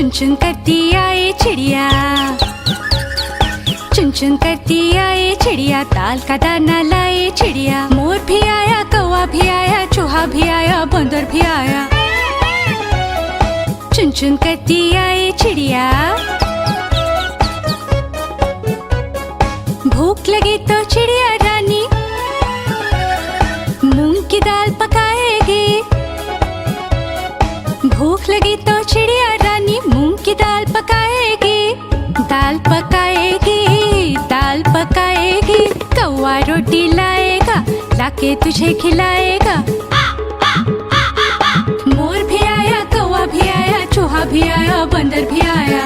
चुन चुन करती आए चिड़िया, चुन चुन करती आए चिड़िया, दाल का दाना लाए चिड़िया। मोर भी आया, कौवा भी आया, चूहा भी आया, बंदर भी आया। चुन चुन करती आए चिड़िया। भूख लगी तो चिड़िया रानी मूंग की दाल पकाएगी। भूख लगी तो चिड़िया रानी मूंग की दाल पकाएगी। दाल पकाएगी, दाल पकाएगी। कौवा रोटी लाएगा, लाके तुझे खिलाएगा। मोर भी आया, कौवा भी आया, चूहा भी आया, बंदर भी आया।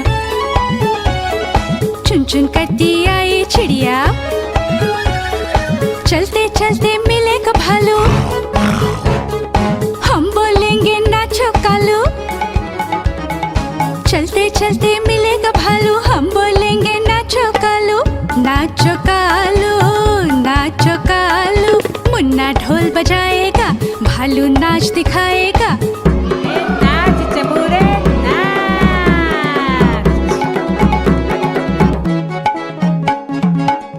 चुन चुन करती आई चिड़िया। चलते चलते मिलेगा भालू, हम बोलेंगे नाचो कालू। चलते चलते मिलेगा भालू, हम बोलेंगे नाचो कालू। नाचो कालू, नाचो कालू। मुन्ना ढोल बजाएगा, भालू नाच दिखाएगा। नाच चबूरे नाच।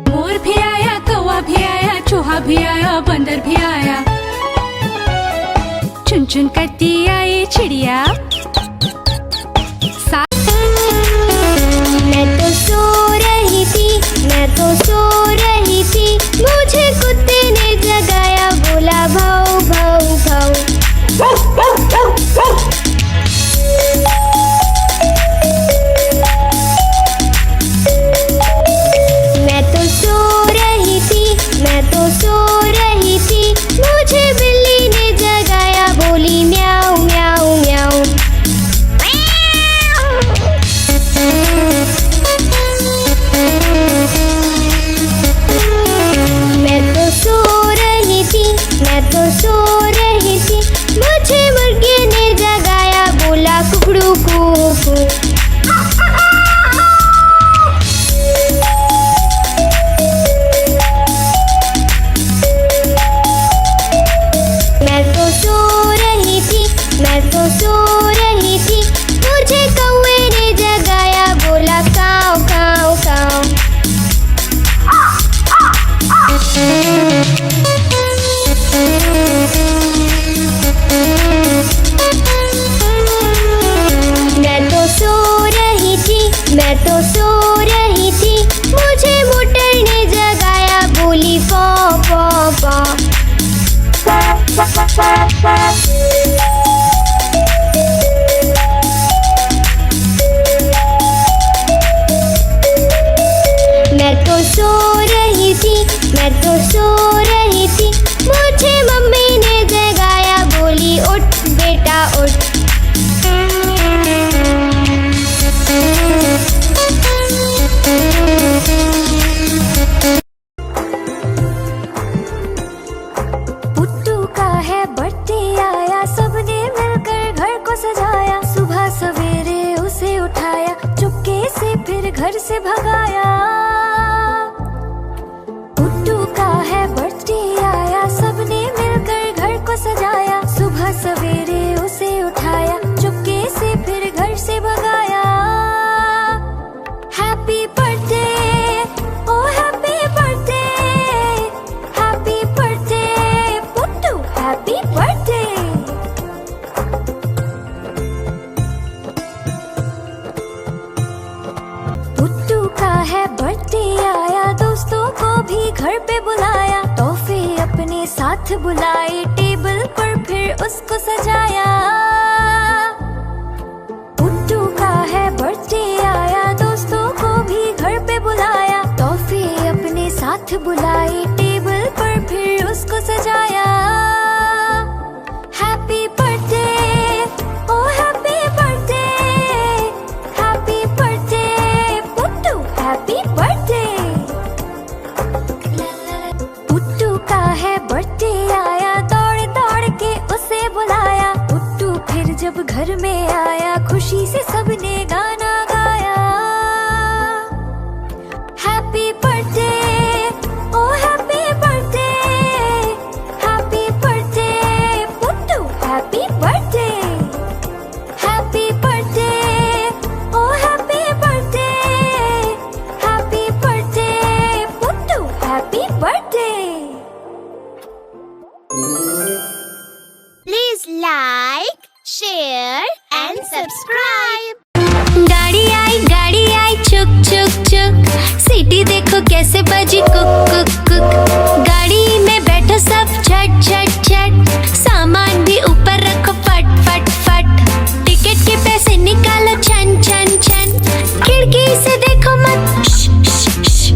मोर भी आया, कौवा भी आया, चूहा भी आया, बंदर भी आया। चुन चुन करती आई चिड़िया। मैं तो सो रही थी, मैं तो सो रही थी, मुझे कुत्ते ने जगाया, बोला भाऊ भाऊ भाऊ। मैं तो सो रही थी, मैं तो सो रही थी, मुझे बिल्ली ने जगाया, बोली म्याऊ म्याऊ म्याऊ। मैं तो सो रही थी, मैं तो सो रही थी, मुझे मुर्गे ने जगाया, बोला कुकड़ू कू। मैं तो सो रही थी, मैं तो सो रही थी, मुझे कौवे ने जगाया, बोला काऊ काऊ काऊ। मैं तो सो रही थी, मैं तो सो रही थी, मुझे मोटर ने जगाया, बोली पौ पौ पौ। मैं तो सो रही थी, मैं तो सो रही थी, मुझे मम्मी ने जगाया, बोली उठ बेटा उठ। पुट्टू का है बर्थडे आया, सबने मिलकर घर को सजाया। सुबह सवेरे उसे उठाया, चुपके से फिर घर से भगाया। पुट्टू का है बर्थडे आया, सबने मिलकर घर को सजाया। सुबह सवेरे उसे उठाया, चुपके से फिर घर से भगाया। Happy birthday, oh happy birthday, happy birthday Puttu, happy birthday. Puttu का है बर्थडे आया, दोस्तों को भी घर पे बुलाया। तोहफे अपने साथ बुलाए, टेबल पर फिर उसको सजाया। पुट्टू का है बर्थडे आया, दोस्तों को भी घर पे बुलाया। तोहफे अपने साथ बुलाए, टेबल पर फिर उसको सजाया। Happy birthday, oh happy birthday, happy birthday Puttu, happy birthday. Puttu का है बर्थडे आया, दौड़ दौड़ के उसे बुलाया। पुट्टू फिर जब सब्सक्राइब। गाड़ी आई चुक चुक चुक, सीटी देखो कैसे बजी कुक कुक कुक। गाड़ी में बैठो सब झट झट झट, सामान भी ऊपर रखो फट फट फट। टिकट के पैसे निकालो छन छन छन, खिड़की से देखो मत श, श, श।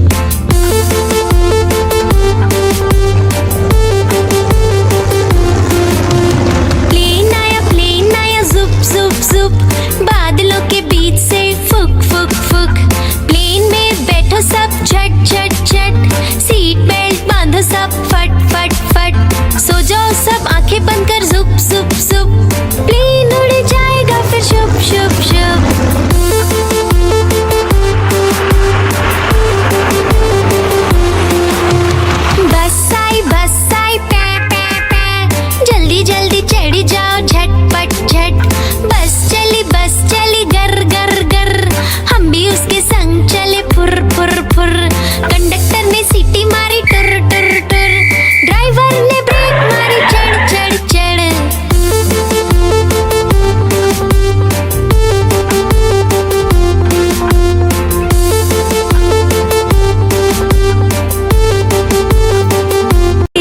प्लेन आया जुप जुप जुप, बादलों के बीच से फुक फुक फुक। प्लेन में बैठो सब झट झट झट, सीट बेल्ट बांधो सब फट फट फट। सो जाओ सब आंखें बंद कर जुप जुप जुप, प्लेन उड़ जाएगा फिर शुप शुप शुप। बस आई पै पै पै, जल्दी जल्दी चढ़ी जाओ झटपट झट। बस चली गर गर गर, हम भी उसके संग चले फुर फुर फुर। कंडक्टर ने सीटी मारी टुर टुर टुर, ड्राइवर ने ब्रेक मारी चढ़ चढ़ चढ़।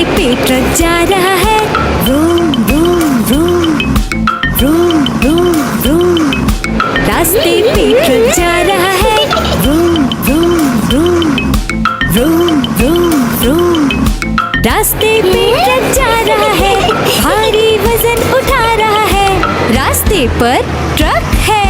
पे ट्रक जा रहा है, room room room room room room. रास्ते पे ट्रक जा रहा है, room room room room room room. रास्ते पे ट्रक जा रहा है, भारी वजन उठा रहा है, रास्ते पर ट्रक है।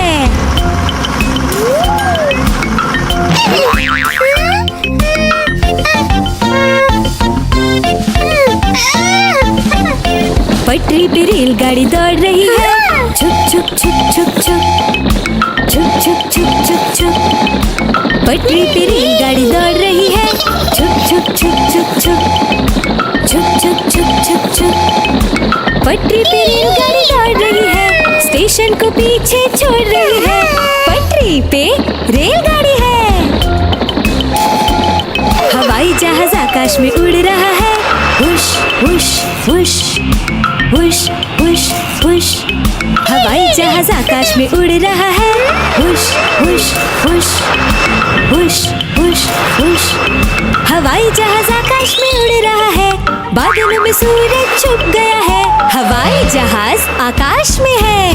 पटरी पे रेलगाड़ी दौड़ रही है, छुक छुक छुक छुक छुक छुक छुक छुक छुक छुक। पटरी पे रेलगाड़ी दौड़ रही है, छुक छुक छुक छुक छुक छुक छुक छुक छुक छुक। पटरी पे रेलगाड़ी दौड़ रही है, स्टेशन को पीछे छोड़ रही है, पटरी पे रेलगाड़ी है। हवाई जहाज आकाश में उड़ रहा है, हुश हुश हुश हुश हुश हुश। हवाई जहाज आकाश में उड़ रहा है, हुश हुश हुश हुश हुश हुश। हवाई जहाज आकाश में उड़ रहा है, बादलों में सूरज छुप गया है, हवाई जहाज आकाश में है।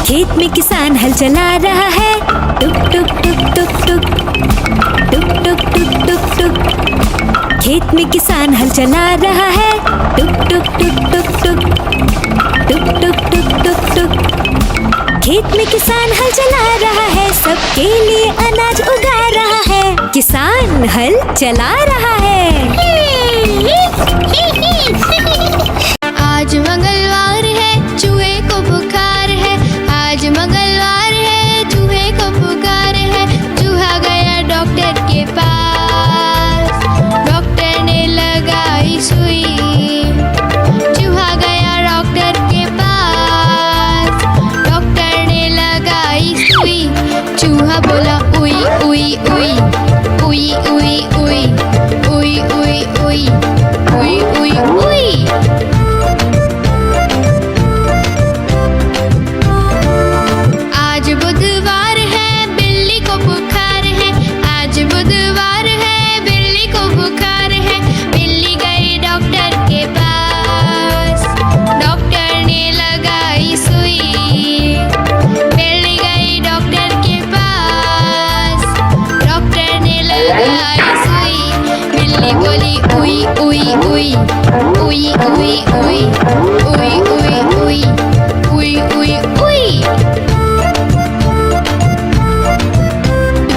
खेत में किसान हल चला रहा है, टुक टुक टुक टुक टुक टुक टुक टुक टुक टुक। खेत में किसान हल चला रहा है, टुक टुक टुक टुक टुक टुक टुक टुक टुक टुक। खेत में किसान हल चला रहा है, सबके लिए अनाज उगा रहा है, किसान हल चला रहा है। आज मंगलवार है, चूहे को बुखार है, आज मंगलवार है, चूहे को बुखार है। चूहा गया डॉक्टर के पास, डॉक्टर ने लगाई सुई। चूहा गया डॉक्टर के पास, डॉक्टर ने लगाई सुई। चूहा बोला उई उई उई उई उई उई उई उई उई उई उई उई। आज बुधवार है, बिल्ली को बुखार है, आज बुधवार है, बिल्ली को बुखार है। बिल्ली गई डॉक्टर के पास, डॉक्टर ने लगाई सुई। बिल्ली गई डॉक्टर के पास, डॉक्टर ने लगाई सुई। बिल्ली बोली उई उई उई उई उई उई उई उई उई उई उई उई।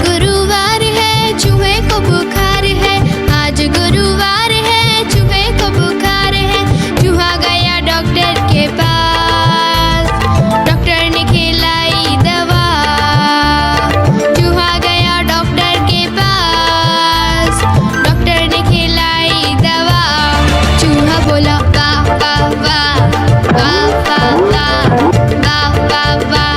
गुरुवार है, चूहे को बुखार है, आज गुरुवार है, चूहे को बुखार है। चूहा गया डॉक्टर के पास, डॉक्टर ने खिलाई दवा। चूहा गया डॉक्टर के पास, डॉक्टर ने खिलाई दवा। चूहा बोला वाह वाह वाह वाह वाह वाह वाह वाह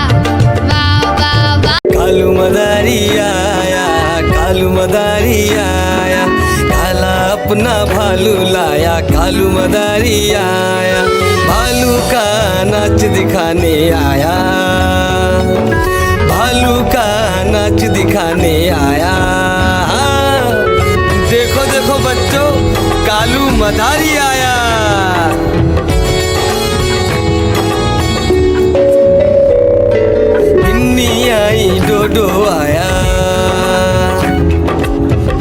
वाह वाह वाह। कालू मदारी आया, कालू मदारी आया, काला अपना भालू लाया, कालू मदारी आया। भालू का नाच दिखाने आया, भालू का नाच दिखाने आया। देखो देखो बच्चों, कालू मदारी आया। बिन्नी आई, डोडो आया,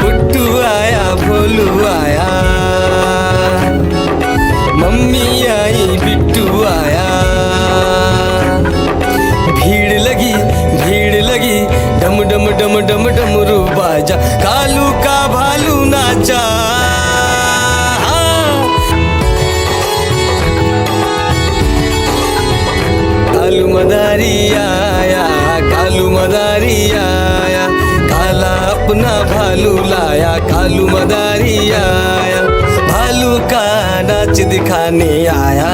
पुट्टू आया, भोलू आया, मम्मी आई, बिट्टू आया। भीड़ लगी, डम डम डम डम डमरू बाजा, कालू का भालू नाचा। कालू मदारी आया, कालू मदारी आया, काला अपना भालू लाया, कालू मदारी आया, भालू का नाच दिखाने आया,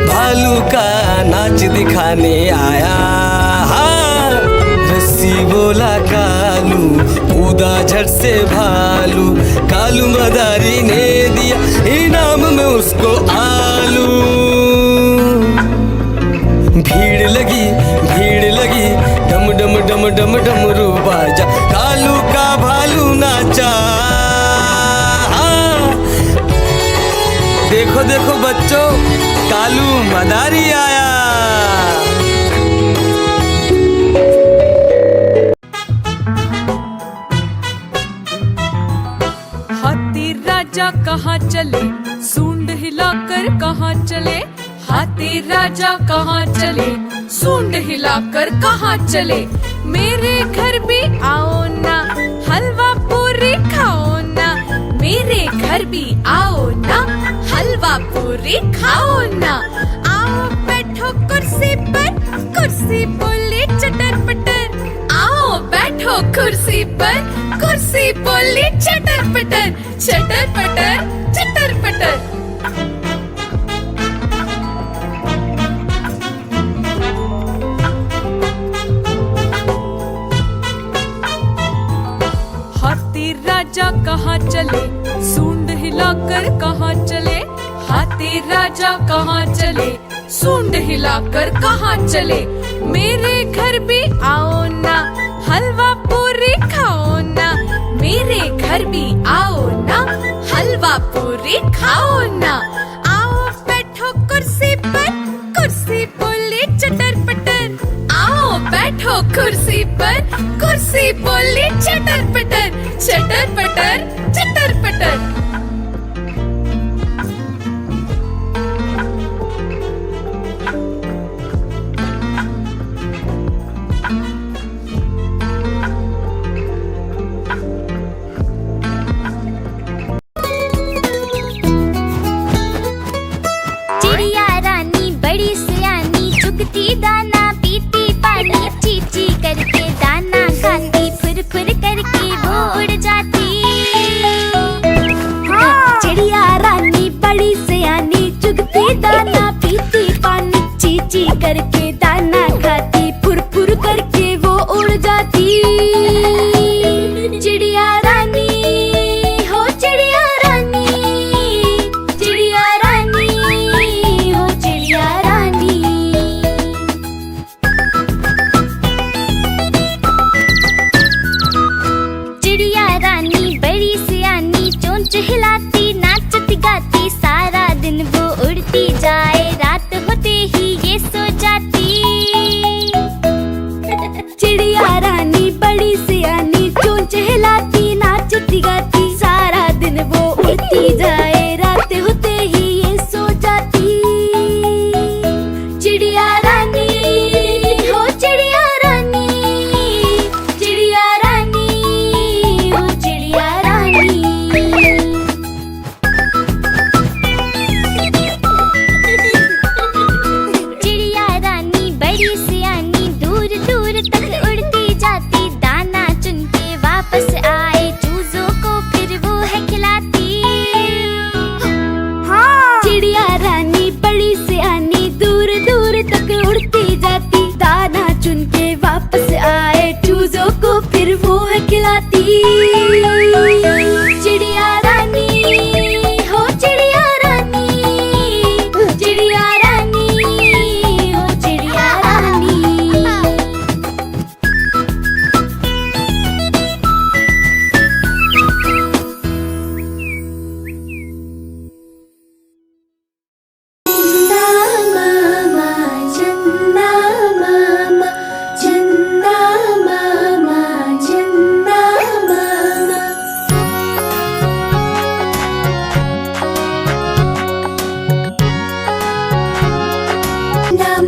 भालू का नाच दिखाने आया। रस्सी बोला कालू, कूदा झट से भालू, कालू मदारी ने दिया इनाम में उसको आलू। भीड़ लगी, डम डम डम डम डमरू बाजा, कालू का भालू नाचा। देखो देखो बच्चों, कालू मदारी आया। हाथी राजा कहाँ चले, सूंड हिलाकर कहाँ चले। हाथी राजा कहाँ चले, सूंड हिलाकर कहाँ चले। मेरे घर भी आओ ना, हलवा पूरी खाओ ना। मेरे घर भी आओ ना, हलवा पूरी खाओ ना। आओ बैठो कुर्सी पर, कुर्सी बोले चटर पटर। आओ बैठो कुर्सी पर, कुर्सी बोली चटर पटर, चटर पटर, चटर पटर। हाथी राजा कहाँ चले, सूंड हिलाकर कहाँ चले। हाथी राजा कहाँ चले, सूंड हिलाकर कहाँ चले। मेरे घर भी आओ ना, हलवा पूरी खाओ ना। मेरे घर भी आओ ना, हलवा पूरी खाओ ना। आओ बैठो कुर्सी पर, कुर्सी बोली चटर पटर। आओ बैठो कुर्सी पर, कुर्सी बोली चटर पटर, चटर पटर, चटर पटर। चिड़िया रानी बड़ी सियानी, चुगती दाना पीती पानी। ची ची करके दाना खाती, फुर फुर करके वो उड़ जाती।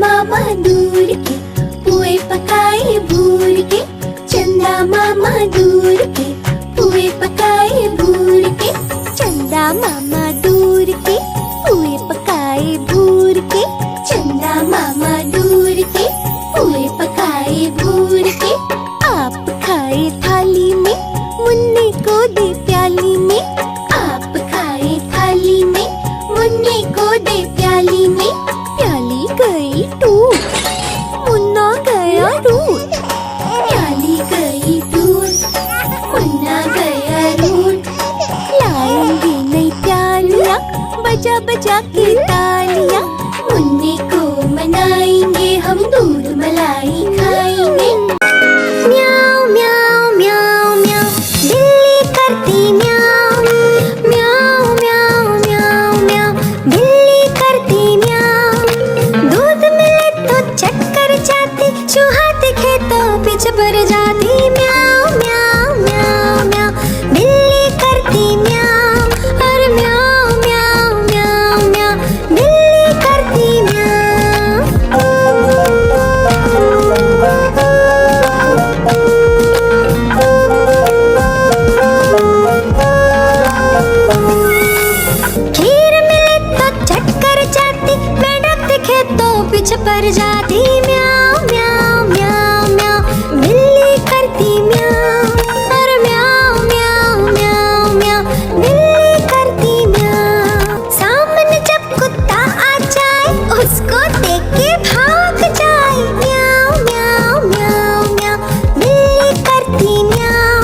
मामा दूर के पुए पकाए भूर के, चंदा मामा दूर के पुए पकाए भूर के, चंदा मामा दूर के पुए पकाए भूर के, चंदा मामा दूर के पुए पकाए भूर के। आप खाए थाली में, मुन्ने को दे प्याली में, आप खाए थाली में, मुन्ने को दे प्याली में, प्याली गई टूट, मुन्ना गया रूठ, प्याली गई टूट, मुन्ना गया रूठ। लाएंगे नई प्यालियाँ बजा बजा के तालियाँ, मुन्ने को मनाएंगे हम, दूध मलाई खाएंगे। म्याऊ म्याऊ म्याऊ म्याऊ बिल्ली करती म्याऊ, म्याऊ म्याऊ म्याऊ म्याऊ बिल्ली करती म्याऊ। दूध मिले तो चक्कर जाती, चूहा दिखे तो पीछे पड़ जाती। म्याऊ म्याऊ म्याऊ म्याऊ बिल्ली करती म्याऊ, और म्याऊ म्याऊ म्याऊ म्याऊ बिल्ली करती म्याऊ। खीर मिले तो चक्कर जाती, मेंढक दिखे तो पीछे पड़ जाती। म्याऊ म्याऊ म्याऊ म्याऊ बिल्ली करती म्याऊ, और म्याऊ म्याऊ म्याऊ म्याऊ बिल्ली करती म्याऊ। सामने जब कुत्ता आ जाए, उसको देख के भाग जाए। म्याऊ म्याऊ म्याऊ म्याऊ बिल्ली करती म्याऊ,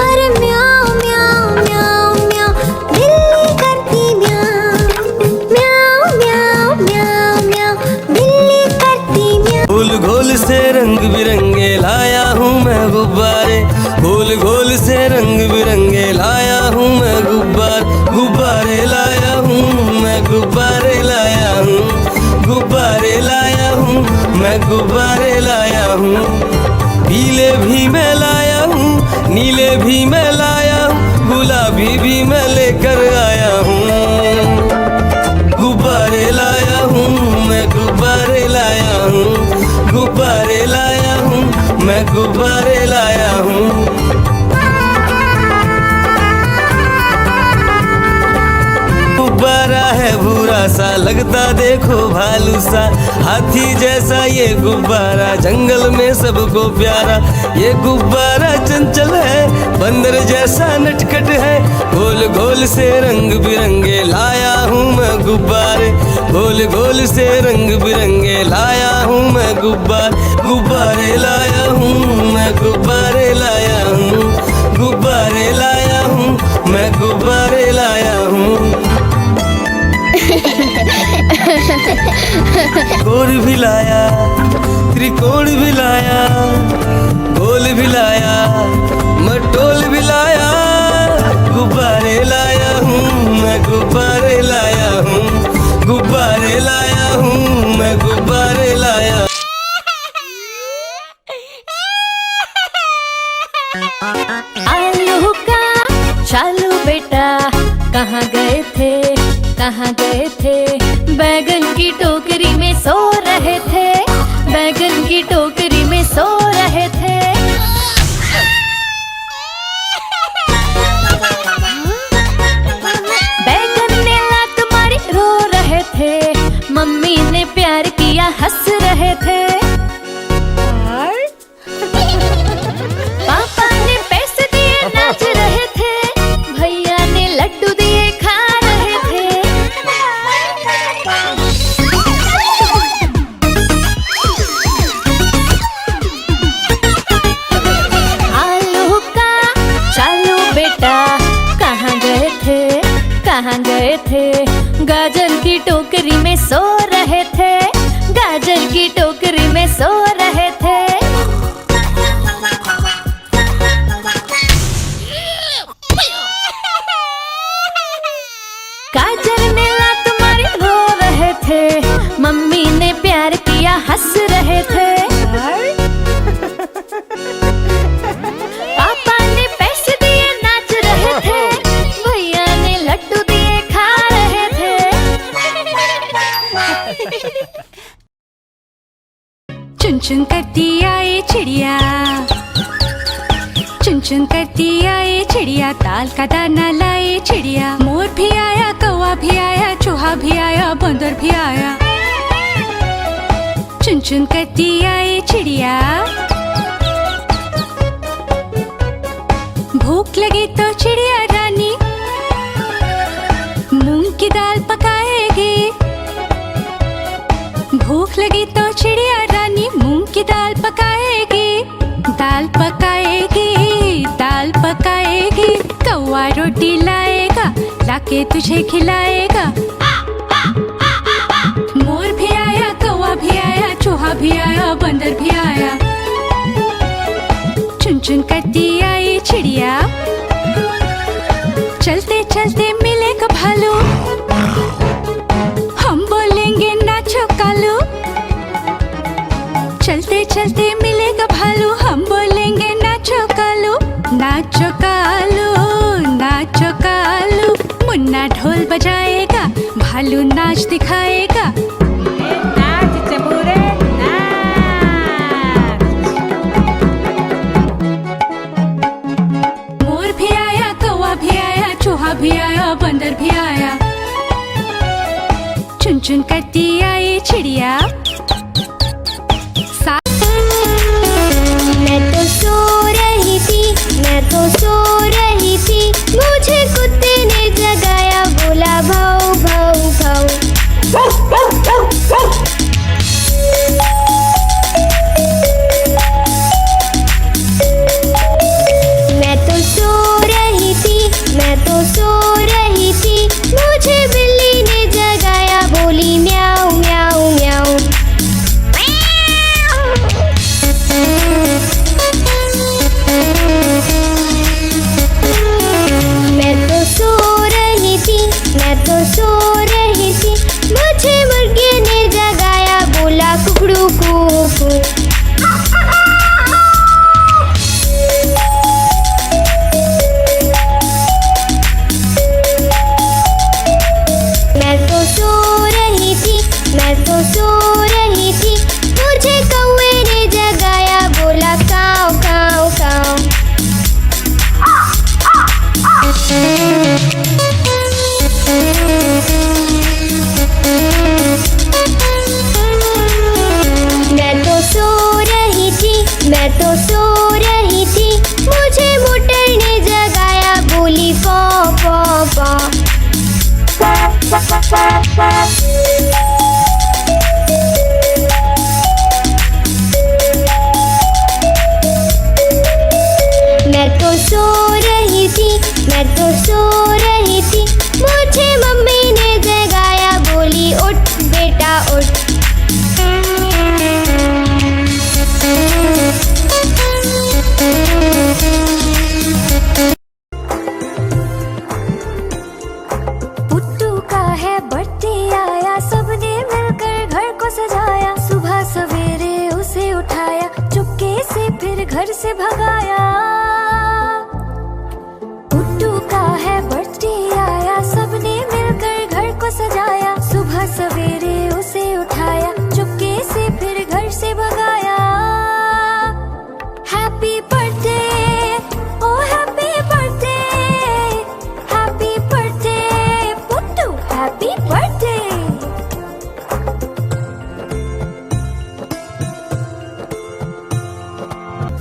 और म्याऊ म्याऊ म्याऊ म्याऊ बिल्ली करती म्याऊ। म्याऊ म्याऊ म्याऊ म्याऊ बिल्ली करती म्याऊ। गोल गोल से रंग बिरंगे लाया हूँ मैं गुब्बारे, गोल गोल से रंग बिरंगे लाया हूँ मैं गुब्बारे लाया हूँ मैं, गुब्बारे लाया हूँ, गुब्बारे लाया हूँ मैं, गुब्बारे लाया हूँ। पीले भी मैं लाया हूँ, नीले भी मैं लाया हूँ, गुलाबी भी मैं लेकर आया हूँ। गुब्बारे लाया हूँ मैं, गुब्बारे लाया हूँ, गुब्बारे लाया हूँ मैं, गुब्बारे लाया हूँ। गुब्बारा है भूरा सा, लगता देखो भालू सा, हाथी जैसा ये गुब्बारा, जंगल में सबको प्यारा। ये गुब्बारा चंचल है, बंदर जैसा नटखट है, गोल गोल से रंग बिरंगे लाया हूँ मैं गुब्बारे, गोल गोल से रंग बिरंगे लाया हूँ मैं गुब्बारे लाया हूँ मैं, गुब्बारे लाया हूँ, गुब्बारे लाया हूँ मैं, गुब्बारे लाया हूँ। गोल भी लाया, त्रिकोण भी लाया, गोल भी लाया, मटोल भी लाया, गुब्बारे लाया हूँ मैं, गुब्बारे लाया हूँ, गुब्बारे लाया हूँ मैं, गुब्बारे लाया। आलू का चालू बेटा कहाँ गए थे, कहाँ गए थे, बैगन की टोकरी में सो रहे थे, बैगन की टोकरी में सो रहे थे। बैगन ने लात मारी रो रहे थे, मम्मी ने प्यार किया हंस रहे थे। पापा ने पैसे दिए नाच रहे थे, भैया ने लड्डू दिए खा रहे थे। आलू का चालू बेटा कहाँ गए थे, कहाँ गए थे, गाजर की टोकरी में सो रहे थे, गाजर की टोकरी में सो रहे थे। गाजर ने लात मारी रो रहे थे, मम्मी ने प्यार किया हंस रहे थे। पापा ने पैसे दिए नाच रहे थे, भैया ने लड्डू दिए खा रहे थे। चुन चुन करती आए चिड़िया, चुन चुन करती आए चिड़िया, दाल का दाना लाए चिड़िया। मोर भी आया, कौवा भी आया, चूहा भी आया, बंदर भी आया। चुन चुन करती आए चिड़िया। भूख लगी तो चिड़िया रानी मूंग की दाल पकाएगी। भूख लगी तो चिड़िया रानी मूंग की दाल पकाएगी। दाल पकाएगी, दाल पकाएगी। कौवा रोटी लाएगा, लाके तुझे खिलाएगा। मोर भी आया, कौवा भी आया, चूहा भी आया, बंदर भी आया। चुन चुन करती आई चिड़िया। चलते चलते मिलेगा भालू, हम बोलेंगे नाचो कालू। चलते चलते मिलेगा भालू, हम बोलेंगे नाचो कालू। नाचो कालू, नाचो कालू। मुन्ना ढोल बजाएगा, भालू नाच दिखाएगा। नाच चबूरे नाच। मोर भी आया, कौवा भी आया, चूहा भी आया, बंदर भी आया। चुन चुन करती आई चिड़िया। मैं तो सो रही थी, मैं तो सो रही थी, मुझे कुत्ते ने जगाया, बोला भाऊ भाऊ भाऊ। मैं तो सो रही थी, मैं तो सो रही थी, मुझे बिल्ली ने जगाया, बोली म्याऊ म्याऊ म्याऊ। मैं तो सो रही थी, मैं तो सो रही थी, मुझे मुर्गे ने जगाया, बोला कुकड़ू कू। मैं तो सो रही थी, मैं तो सो रही थी, मुझे कौवे ने जगाया, बोला काऊ काऊ काऊ। मैं तो सो रही थी, मैं तो सो रही थी, मुझे मोटर ने जगाया, बोली पौ पौ पौ। मैं तो सो रही थी, मैं तो सो रही थी, मुझे मम्मी ने जगाया, बोली उठ बेटा उठ। पुट्टू का है बर्थडे आया, सबने मिलकर घर को सजाया। सुबह सवेरे उसे उठाया, चुपके से फिर घर से भगाया। पुट्टू का है बर्थडे आया, सबने मिलकर घर को सजाया। सुबह सवेरे उसे उठाया, चुपके से फिर घर से भगाया। Happy birthday, oh happy birthday, happy birthday Puttu, happy birthday.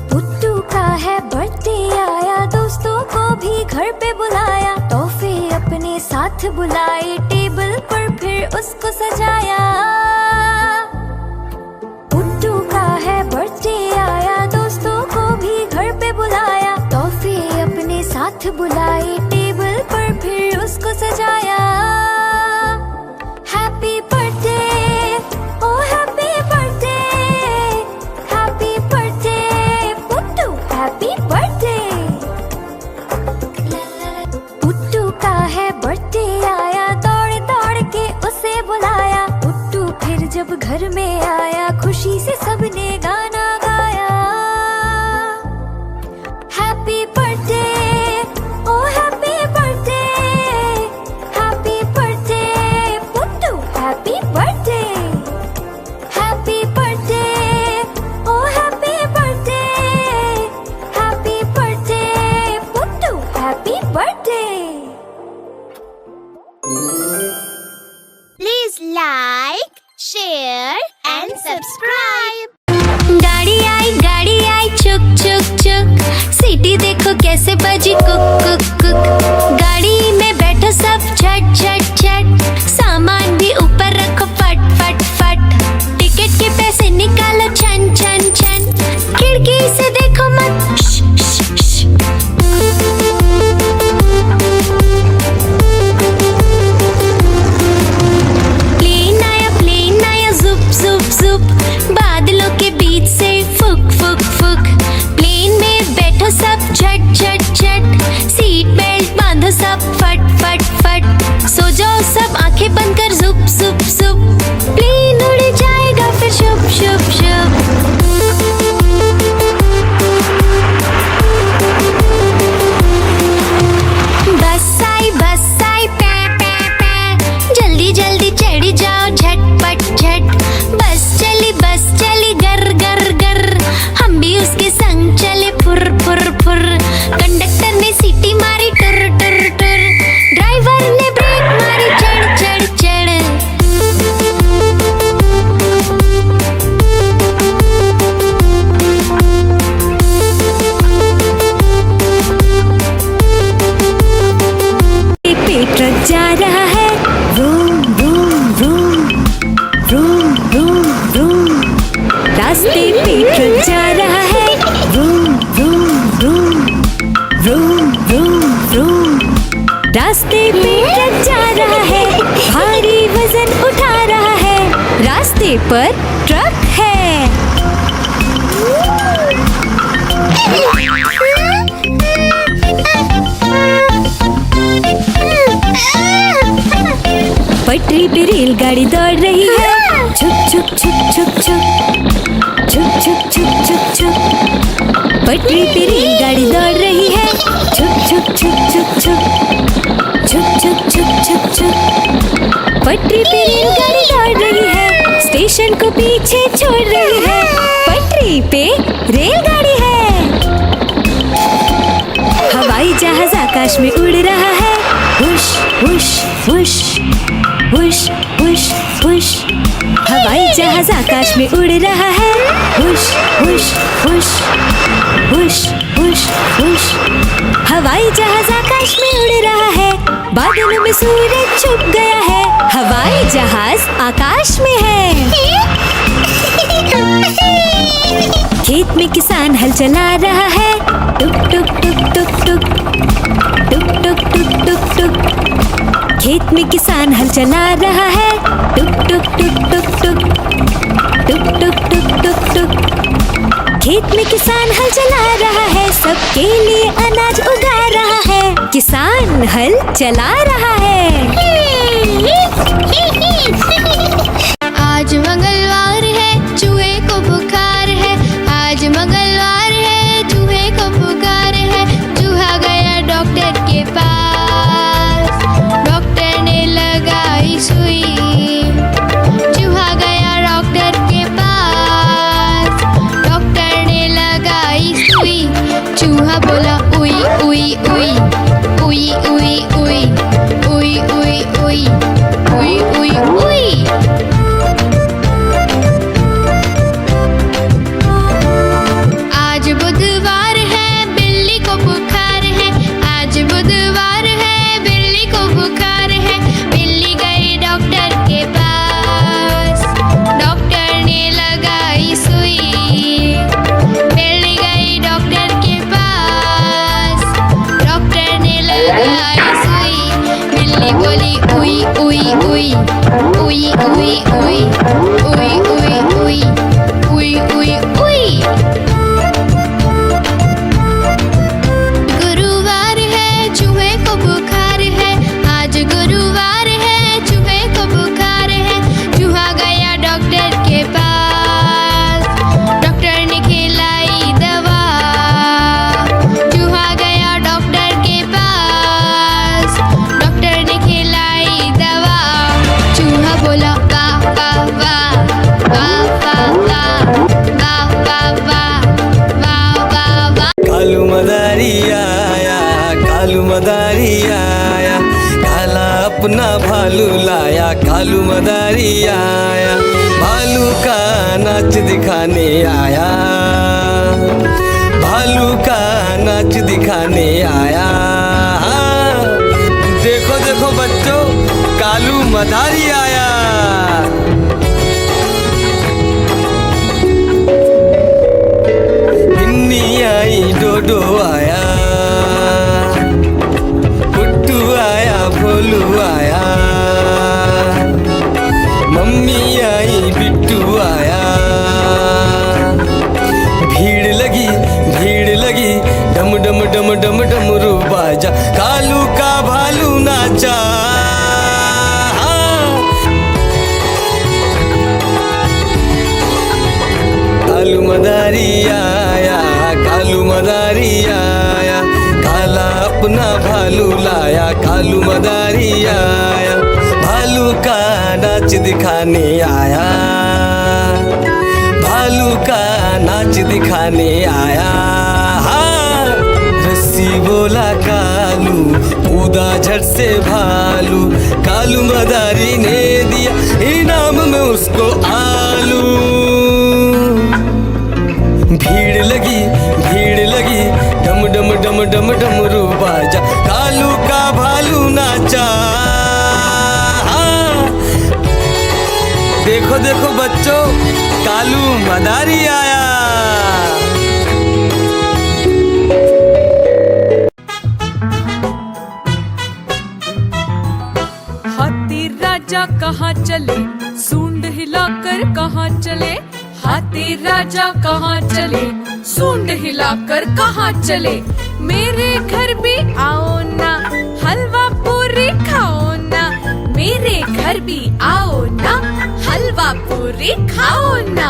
Puttu का है बर्थडे आया, दोस्तों को भी घर पे बुलाया। तोहफे अपने साथ बुलाए, टेबल पर फिर उसको सजाया। पुट्टू का है बर्थडे आया, दोस्तों को भी घर पे बुलाया। तोहफे अपने साथ बुलाए, टेबल पर फिर उसको सजाया। Happy birthday, oh happy birthday, happy birthday Puttu, happy birthday. Puttu का है बर्थडे आया, दौड़ दौड़ के उसे बुलाया। पुट्टू फिर जब घर में आया, खुशी से सबने गाना गाया। Happy birthday, oh happy birthday, happy birthday Puttu, happy birthday. Happy birthday, subscribe. गाड़ी आई चुक चुक चुक, सीटी देखो कैसे बजी कुक कुक कुक। गाड़ी में बैठो सब झट झट झट, सामान भी ऊपर रखो फट फट फट। टिकट के पैसे निकालो छन छन छन, खिड़की से देखो मत श, श, श। प्लेन आया जुप जुप जुप, बादलों के बीच से फुक फुक फुक। प्लेन में बैठो सब झट झट झट, सीट बेल्ट बांधो सब फट फट फट। सो जाओ सब आंखें बंद कर जुप जुप जुप, प्लेन उड़ जाएगा फिर शुप शुप शुप। बस आई पै पै पै, जल्दी जल्दी चढ़ी जाओ झटपट झट। बस चली गर गर गर, हम भी उसके संग चले फुर फुर फुर। कंडक्टर ने सीटी मारी टुर टुर टुर, ड्राइवर ने ब्रेक मारी चढ़ चढ़ चढ़। पे ट्रक जा रहा है, room room room room room room. रास्ते पे ट्रक जा रहा है, room room room room room room. रास्ते पे ट्रक जा रहा है, भारी वजन उठा रहा है, रास्ते पर ट्रक है। पटरी पे रेलगाड़ी दौड़ रही है, छुक छुक छुक छुक छुक छुक छुक छुक छुक छुक। पटरी पे रेलगाड़ी दौड़ रही है, छुक छुक छुक छुक छुक छुक छुक छुक छुक छुक। पटरी पे रेलगाड़ी दौड़ रही है, स्टेशन को पीछे छोड़ रही है, पटरी पे रेलगाड़ी है। हवाई जहाज आकाश में उड़ रहा है, हुश हुश हुश हुश हुश हुश। हवाई जहाज आकाश में उड़ रहा है, हुश हुश हुश हुश हुश हुश। हवाई जहाज आकाश में उड़ रहा है, बादलों में सूरज छुप गया है, हवाई जहाज आकाश में है। खेत में किसान हल चला रहा है, टुक टुक टुक टुक टुक टुक टुक टुक टुक टुक। खेत में किसान हल चला रहा है, टुक टुक टुक टुक टुक टुक टुक टुक टुक टुक। खेत में किसान हल चला रहा है, सबके लिए अनाज उगा रहा है, किसान हल चला रहा है। आज मंगलवार है, चूहे को बुखार है। आज मंगलवार है, चूहे को बुखार है। चूहा गया डॉक्टर के पास, डॉक्टर ने लगाई सुई। चूहा गया डॉक्टर के पास, डॉक्टर ने लगाई सुई। चूहा बोला उई उई उई उई उई उई उई उई उई उई उई उई। आज बुधवार है, बिल्ली को बुखार है। आज बुधवार है, बिल्ली को बुखार है। बिल्ली गई डॉक्टर के पास, डॉक्टर ने लगाई सुई। बिल्ली गई डॉक्टर के पास, डॉक्टर ने लगाई सुई। बिल्ली बोली उई उई उई उई उई उई उई उई उई उई उई उई। गुरुवार है, चूहे को बुखार है। आज गुरुवार है, चूहे को बुखार है। चूहा गया डॉक्टर के पास, डॉक्टर ने खिलाई दवा। चूहा गया डॉक्टर के पास, डॉक्टर ने खिलाई दवा। चूहा बोला वाह वाह वाह वाह वाह वाह वाह वाह वाह वाह वाह वाह। कालू मदारी आया, कालू मदारी आया, काला अपना भालू लाया। कालू मदारी आया, भालू का नाच नाच दिखाने आया, भालू का नाच दिखाने आया। देखो देखो बच्चों, कालू मदारी आया। गिन्नी आई, डोडो आया, पुट्टू आया, भोलू आया, मम्मी आई, बिट्टू आया। भीड़ लगी, डम डम डम डम डमरू बाजा, कालू का भालू नाचा। कालू मदारी आया, कालू मदारी आया, काला अपना भालू लाया, कालू मदारी आया, भालू का नाच दिखाने आया, भालू का नाच दिखाने आया। रस्सी बोला कालू, कूदा झट से भालू, कालू मदारी ने दिया इनाम में उसको आलू। भीड़ लगी, डम डम डम डम डमरू बाजा, कालू का भालू नाचा। देखो देखो बच्चों, कालू मदारी आया। हाथी राजा कहाँ चले, सूंड हिलाकर कहाँ चले। हाथी राजा कहाँ चले, सूंड हिलाकर कहाँ चले। मेरे घर भी आओ ना, हलवा पूरी खाओ ना। मेरे घर भी आओ ना, हलवा पूरी खाओ ना।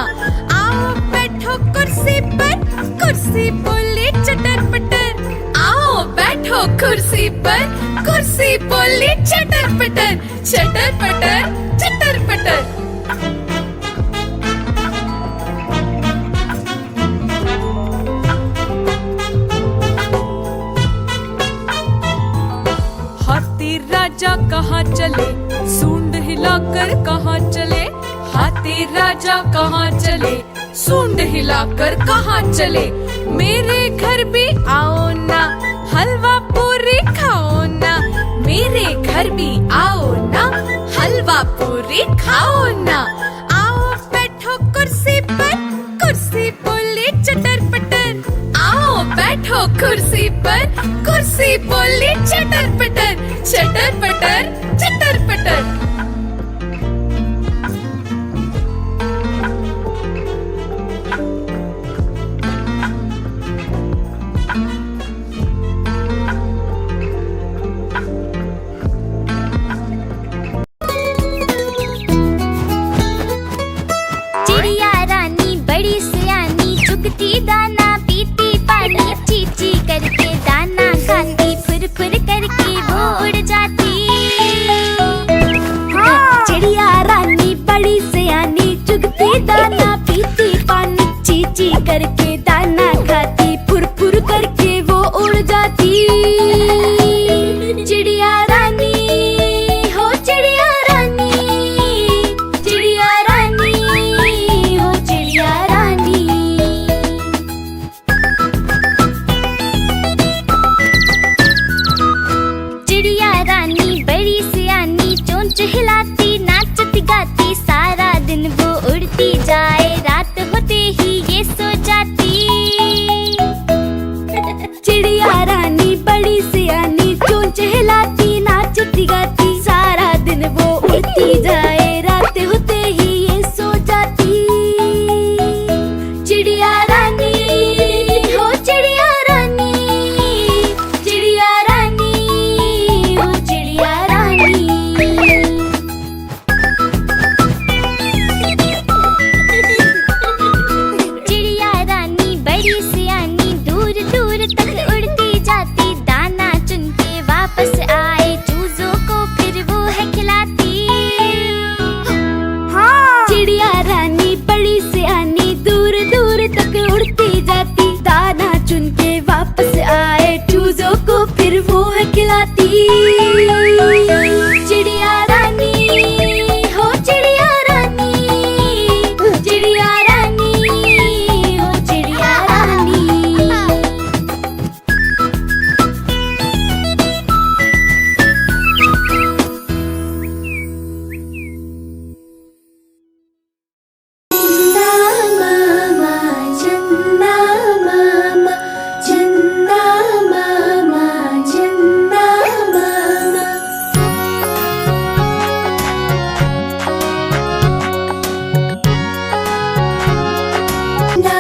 आओ बैठो कुर्सी पर, कुर्सी बोली चटर पटर। आओ बैठो कुर्सी पर, कुर्सी बोली चटर पटर, चटर पटर, चटर पटर। हाथी राजा कहाँ चले, सूंड हिलाकर कहाँ चले। हाथी राजा कहाँ चले, सूंड हिलाकर कहाँ चले। मेरे घर भी आओ ना, हलवा पूरी खाओ ना। मेरे घर भी आओ ना, हलवा पूरी खाओ ना। आओ बैठो कुर्सी पर, कुर्सी बोली चटर पटर। आओ बैठो कुर्सी पर, कुर्सी बोली चटर पटर, चटर पटर, चटर पटर। चिड़िया रानी बड़ी सियानी, चुगती दाना पीती पानी। ची ची करके दाना खाती, फुर फुर करके वो उड़ जाती।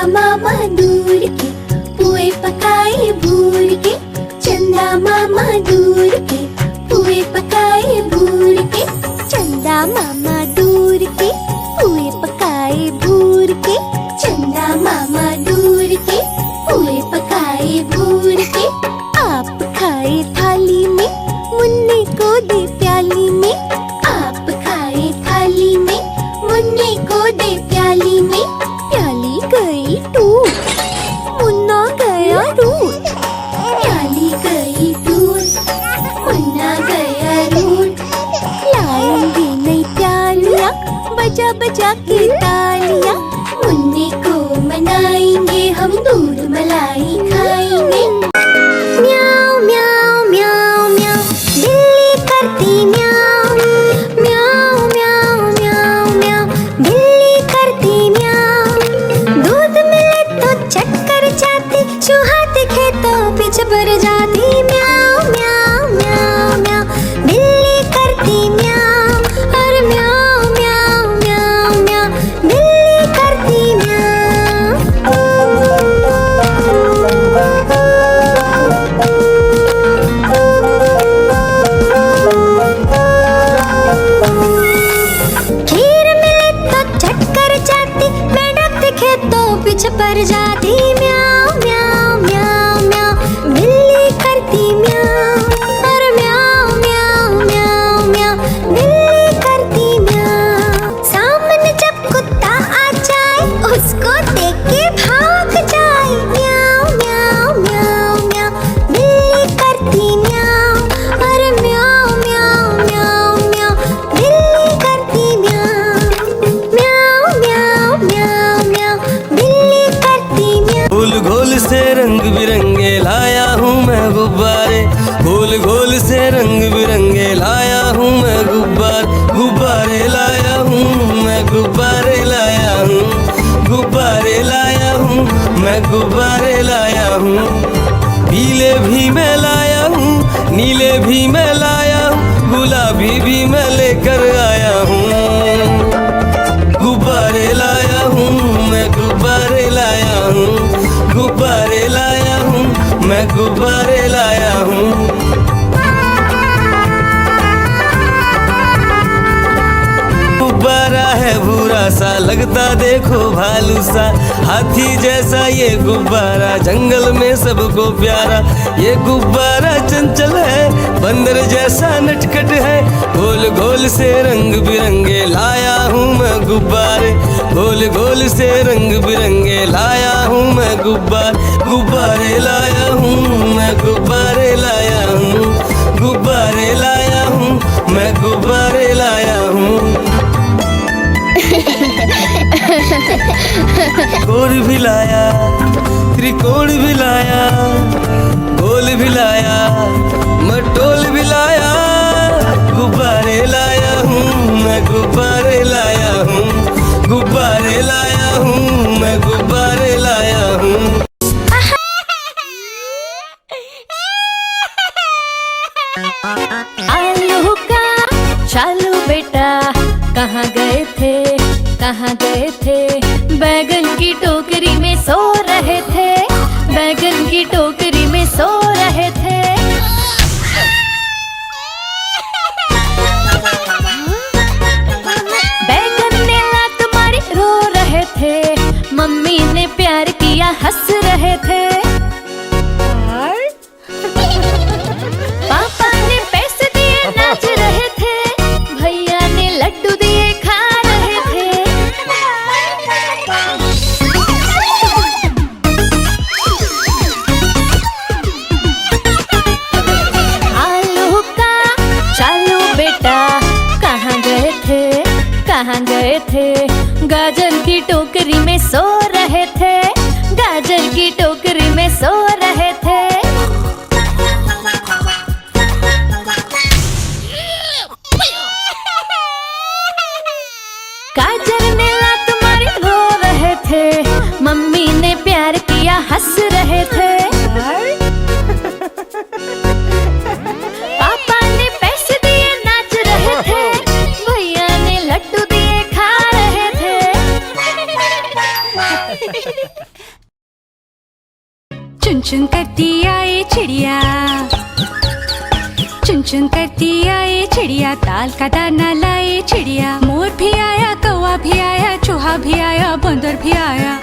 मामा दूर के पुए पकाए भूर के, चंदा मामा दूर के पुए पकाए भूर के, चंदा मामा दूर के पुए पकाए भूर के, चंदा मामा दूर के पुए पकाए भूर के। आप खाए थाली में, मुन्ने को दे प्याली में, आप खाए थाली में, मुन्ने को दे प्याली में। प्याली गई टूट, मुन्ना गया रूठ, प्याली गई टूट, मुन्ना गया रूठ। लाएंगे नई प्यालियाँ बजा बजा के तालियाँ, मुन्ने को मनाएंगे हम, दूध मलाई खाएंगे। म्याऊ म्याऊ म्याऊ म्याऊ बिल्ली करती म्याऊ, म्याऊ म्याऊ म्याऊ म्याऊ बिल्ली करती म्याऊ। दूध मिले तो चक्कर जाती, चूहा दिखे तो पीछे पड़ जाती। म्याऊ म्याऊ म्याऊ म्याऊ बिल्ली करती म्याऊ, और म्याऊ म्याऊ म्याऊ म्याऊ बिल्ली करती म्याऊ। खीर मिले तो चक्कर जाती, मेंढक दिखे तो पीछे पड़ जाती। म्याऊ म्याऊ म्याऊ म्याऊ बिल्ली करती म्याऊ, और म्याऊ म्याऊ म्याऊ म्याऊ बिल्ली करती म्याऊ। सामने जब कुत्ता आ जाए, उसको देख के भाग जाए। म्याऊ म्याऊ म्याऊ म्याऊ बिल्ली करती म्याऊ, और म्याऊ म्याऊ म्याऊ म्याऊ बिल्ली करती म्याऊ। म्याऊ म्याऊ म्याऊ म्याऊ बिल्ली करती म्याऊ। गोल गोल से रंग बिरंगे लाया हूँ मैं गुब्बारे, गोल गोल से रंग बिरंगे लाया हूँ मैं गुब्बारे लाया हूँ मैं, गुब्बारे लाया हूँ, गुब्बारे लाया हूँ मैं, गुब्बारे लाया हूँ। पीले भी मैं लाया हूँ, नीले भी मैं लाया हूँ, गुलाबी भी मैं लेकर आया हूँ। गुब्बारे लाया हूँ मैं, गुब्बारे लाया हूँ, गुब्बारे लाया हूँ मैं, गुब्बारे लाया हूँ। गुब्बारा है भूरा सा, लगता देखो भालू सा, हाथी जैसा ये गुब्बारा, जंगल में सबको प्यारा। ये गुब्बारा चंचल है, बंदर जैसा नटखट है, गोल गोल से रंग बिरंगे लाया हूँ मैं गुब्बारे, गोल गोल से रंग बिरंगे लाया हूँ मैं गुब्बारे लाया हूँ मैं, गुब्बारे लाया हूँ, गुब्बारे लाया हूँ मैं, गुब्बारे लाया हूँ। गोल भी लाया, त्रिकोण भी लाया, गोल भी लाया, मटोल भी लाया, गुब्बारे लाया हूँ मैं, गुब्बारे लाया हूँ, गुब्बारे लाया हूँ मैं, गुब्बारे लाया हूँ। आलू का चालू बेटा कहाँ गए थे, कहाँ गए थे? बैगन की टोकरी में सो रहे थे, बैगन की टोकरी में सो रहे थे। बैगन ने लात मारी रो रहे थे, मम्मी ने प्यार किया हंस रहे थे। पापा ने पैसे दिए नाच रहे थे, भैया ने लड्डू दिए खा रहे थे। आलू का चालू बेटा कहाँ गए थे, कहाँ गए थे? गाजर की टोकरी में सो रहे थे, गाजर की टोकरी में सो रहे थे। गाजर ने लात मारी रो रहे थे, मम्मी ने प्यार किया हंस रहे थे। पापा ने पैसे दिए नाच रहे थे, भैया ने लड्डू दिए खा रहे थे। चुन चुन करती आए चिड़िया, चुन चुन करती आए चिड़िया, दाल का दाना लाए चिड़िया। मोर भी आया, कौवा भी आया, चूहा भी आया, बंदर भी आया।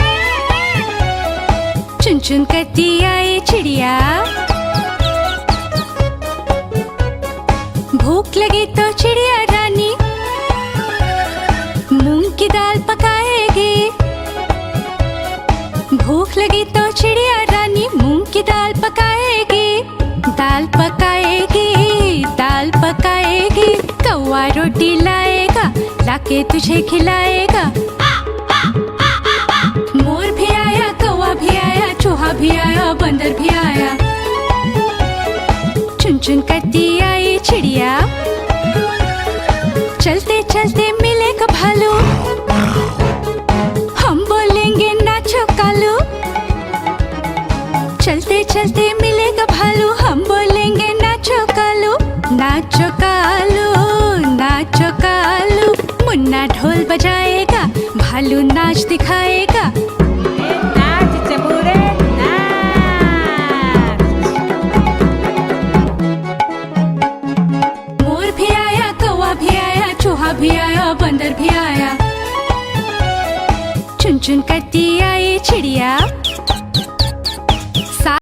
चुन चुन करती आए चिड़िया। भूख लगी तो चिड़िया रानी मूंग की दाल पकाएगी। भूख लगी तो चिड़िया रानी मूंग की दाल पकाएगी। दाल पकाएगी, दाल पकाएगी। कौवा रोटी लाएगा, लाके तुझे खिलाएगा। मोर भी आया, कौवा भी आया, चूहा भी आया, बंदर भी आया। चुन चुन करती आई चिड़िया। चलते चलते मिलेगा भालू, हम बोलेंगे नाचो कालू। चलते चलते मिलेगा भालू, हम बोलेंगे नाचो कालू। नाचो कालू, नाचो कालू। मुन्ना ढोल बजाएगा, भालू नाच दिखाएगा। नाच चबूरे नाच। मोर भी आया, कौवा भी आया, चूहा भी आया, बंदर भी आया। चुन चुन करती